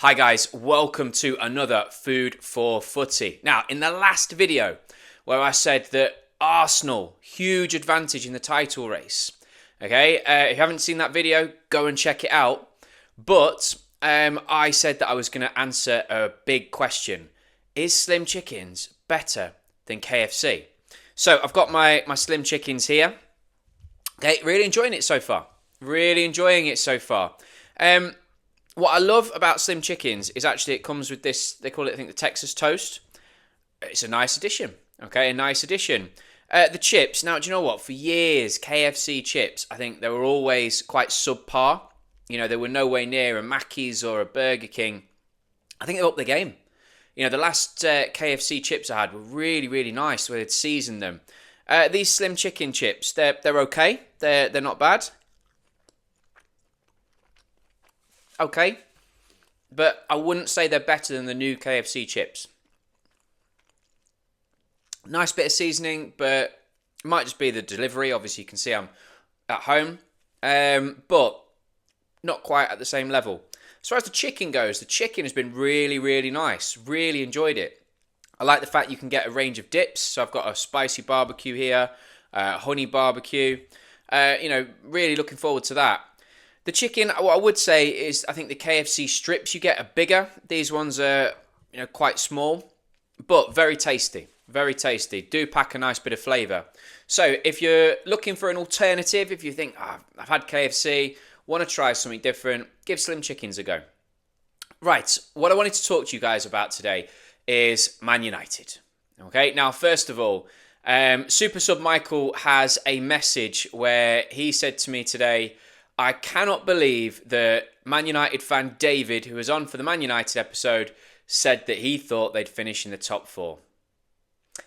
Hi guys, welcome to another Food for Footy. Now, in the last video where I said that Arsenal, huge advantage in the title race. Okay, if you haven't seen that video, go and check it out. But I said that I was going to answer a big question. Is Slim Chickens better than KFC? So I've got my Slim Chickens here. Okay, really enjoying it so far. What I love about Slim Chickens is actually it comes with this, they call it, I think, the Texas Toast. It's a nice addition, okay, a nice addition. The chips, now, do you know what? For years, KFC chips, I think they were always quite subpar. You know, they were nowhere near a Mackey's or a Burger King. I think they upped the game. You know, the last KFC chips I had were really, really nice where they'd seasoned them. These Slim Chicken chips, they're okay. They're not bad. Okay, but I wouldn't say they're better than the new KFC chips. Nice bit of seasoning, but it might just be the delivery. Obviously, you can see I'm at home, but not quite at the same level. As far as the chicken goes, the chicken has been really, really nice. Really enjoyed it. I like the fact you can get a range of dips. So I've got a spicy barbecue here, honey barbecue. Really looking forward to that. The chicken, what I would say is I think the KFC strips you get are bigger. These ones are quite small, but very tasty. Very tasty. Do pack a nice bit of flavour. So if you're looking for an alternative, if you think, I've had KFC, want to try something different, give Slim Chickens a go. Right, what I wanted to talk to you guys about today is Man United. Okay, now first of all, Super Sub Michael has a message where he said to me today, I cannot believe that Man United fan David, who was on for the Man United episode, said that he thought they'd finish in the top four.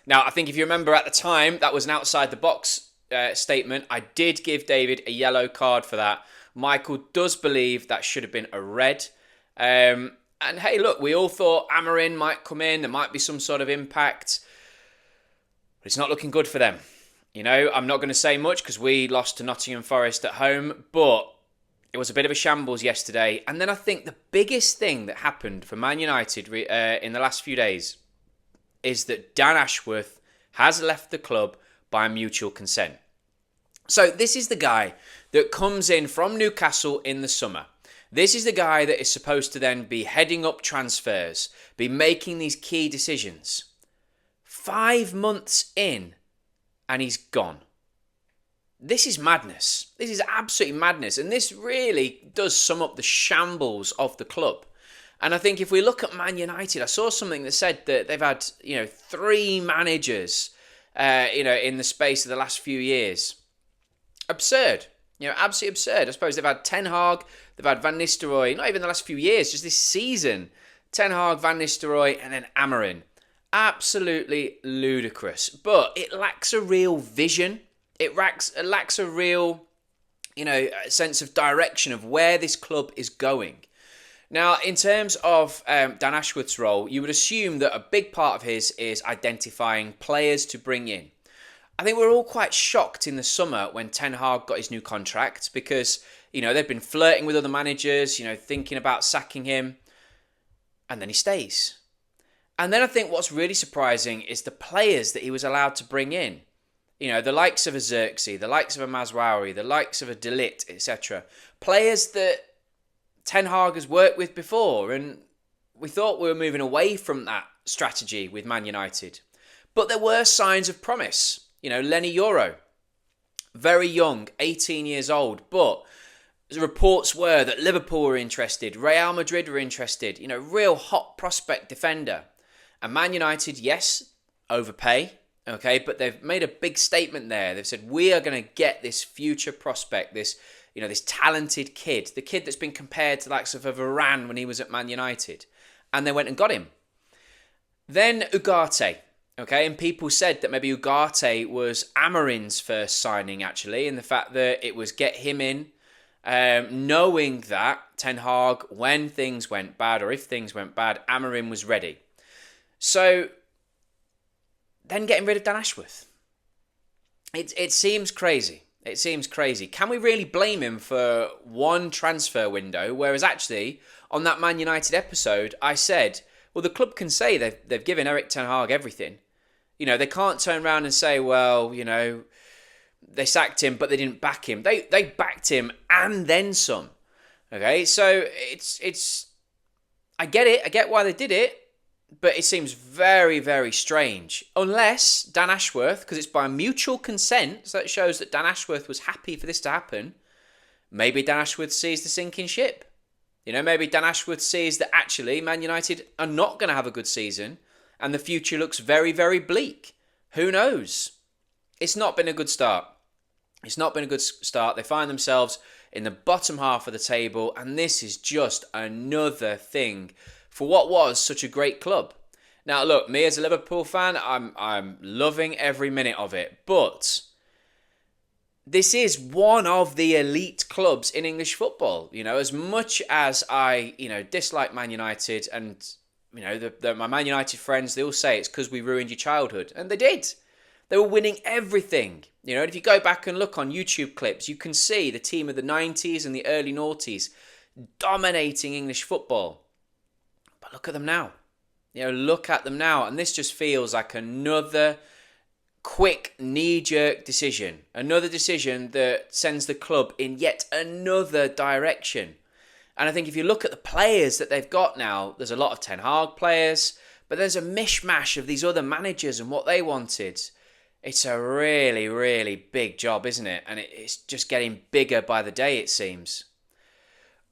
Now, I think if you remember at the time, that was an outside the box statement. I did give David a yellow card for that. Michael does believe that should have been a red. And hey, look, we all thought Amarin might come in. There might be some sort of impact. But it's not looking good for them. You know, I'm not going to say much because we lost to Nottingham Forest at home, but it was a bit of a shambles yesterday. And then I think the biggest thing that happened for Man United in the last few days is that Dan Ashworth has left the club by mutual consent. So this is the guy that comes in from Newcastle in the summer. This is the guy that is supposed to then be heading up transfers, be making these key decisions. 5 months in, and he's gone. This is madness. This is absolutely madness. And this really does sum up the shambles of the club. And I think if we look at Man United, I saw something that said that they've had, 3 managers, in the space of the last few years. Absurd. Absolutely absurd. I suppose they've had Ten Hag, they've had Van Nistelrooy, not even the last few years, just this season. Ten Hag, Van Nistelrooy, and then Amarin. Absolutely ludicrous, but it lacks a real vision. It lacks a real, sense of direction of where this club is going. Now, in terms of Dan Ashworth's role, you would assume that a big part of his is identifying players to bring in. I think we're all quite shocked in the summer when Ten Hag got his new contract because, they've been flirting with other managers, thinking about sacking him, and then he stays. And then I think what's really surprising is the players that he was allowed to bring in. The likes of a Xerxes, the likes of a Mazraoui, the likes of a De Ligt, etc. Players that Ten Hag has worked with before, and we thought we were moving away from that strategy with Man United. But there were signs of promise. Lenny Yoro, very young, 18 years old, but the reports were that Liverpool were interested, Real Madrid were interested, real hot prospect defender. And Man United, yes, overpay, okay, but they've made a big statement there. They've said, we are going to get this future prospect, this talented kid, the kid that's been compared to the likes of a Varane when he was at Man United. And they went and got him. Then Ugarte, okay, and people said that maybe Ugarte was Amarin's first signing, actually, and the fact that it was get him in, knowing that Ten Hag, when things went bad, or if things went bad, Amarin was ready. So, then getting rid of Dan Ashworth. It seems crazy. It seems crazy. Can we really blame him for one transfer window? Whereas actually, on that Man United episode, I said, well, the club can say they've given Erik ten Hag everything. You know, they can't turn around and say, well, you know, they sacked him, but they didn't back him. They backed him and then some. Okay, so it's I get it. I get why they did it. But it seems very, very strange. Unless Dan Ashworth, because it's by mutual consent, so it shows that Dan Ashworth was happy for this to happen. Maybe Dan Ashworth sees the sinking ship. You know, maybe Dan Ashworth sees that actually Man United are not going to have a good season and the future looks very, very bleak. Who knows? It's not been a good start. It's not been a good start. They find themselves in the bottom half of the table, and this is just another thing for what was such a great club. Now, look, me as a Liverpool fan, I'm loving every minute of it. But this is one of the elite clubs in English football. You know, as much as I, dislike Man United, and my Man United friends, they all say it's because we ruined your childhood, and they did. They were winning everything. You know, if you go back and look on YouTube clips, you can see the team of the 90s and the early noughties dominating English football. But look at them now. Look at them now. And this just feels like another quick knee-jerk decision. Another decision that sends the club in yet another direction. And I think if you look at the players that they've got now, there's a lot of Ten Hag players, but there's a mishmash of these other managers and what they wanted. It's a really, really big job, isn't it? And it's just getting bigger by the day, it seems.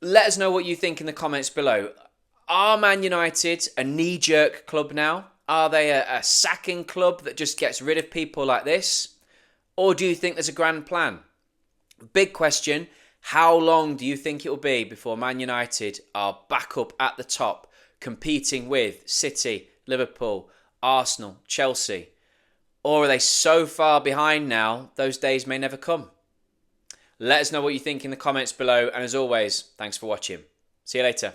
Let us know what you think in the comments below. Are Man United a knee-jerk club now? Are they a sacking club that just gets rid of people like this? Or do you think there's a grand plan? Big question. How long do you think it will be before Man United are back up at the top, competing with City, Liverpool, Arsenal, Chelsea? Or are they so far behind now, those days may never come? Let us know what you think in the comments below. And as always, thanks for watching. See you later.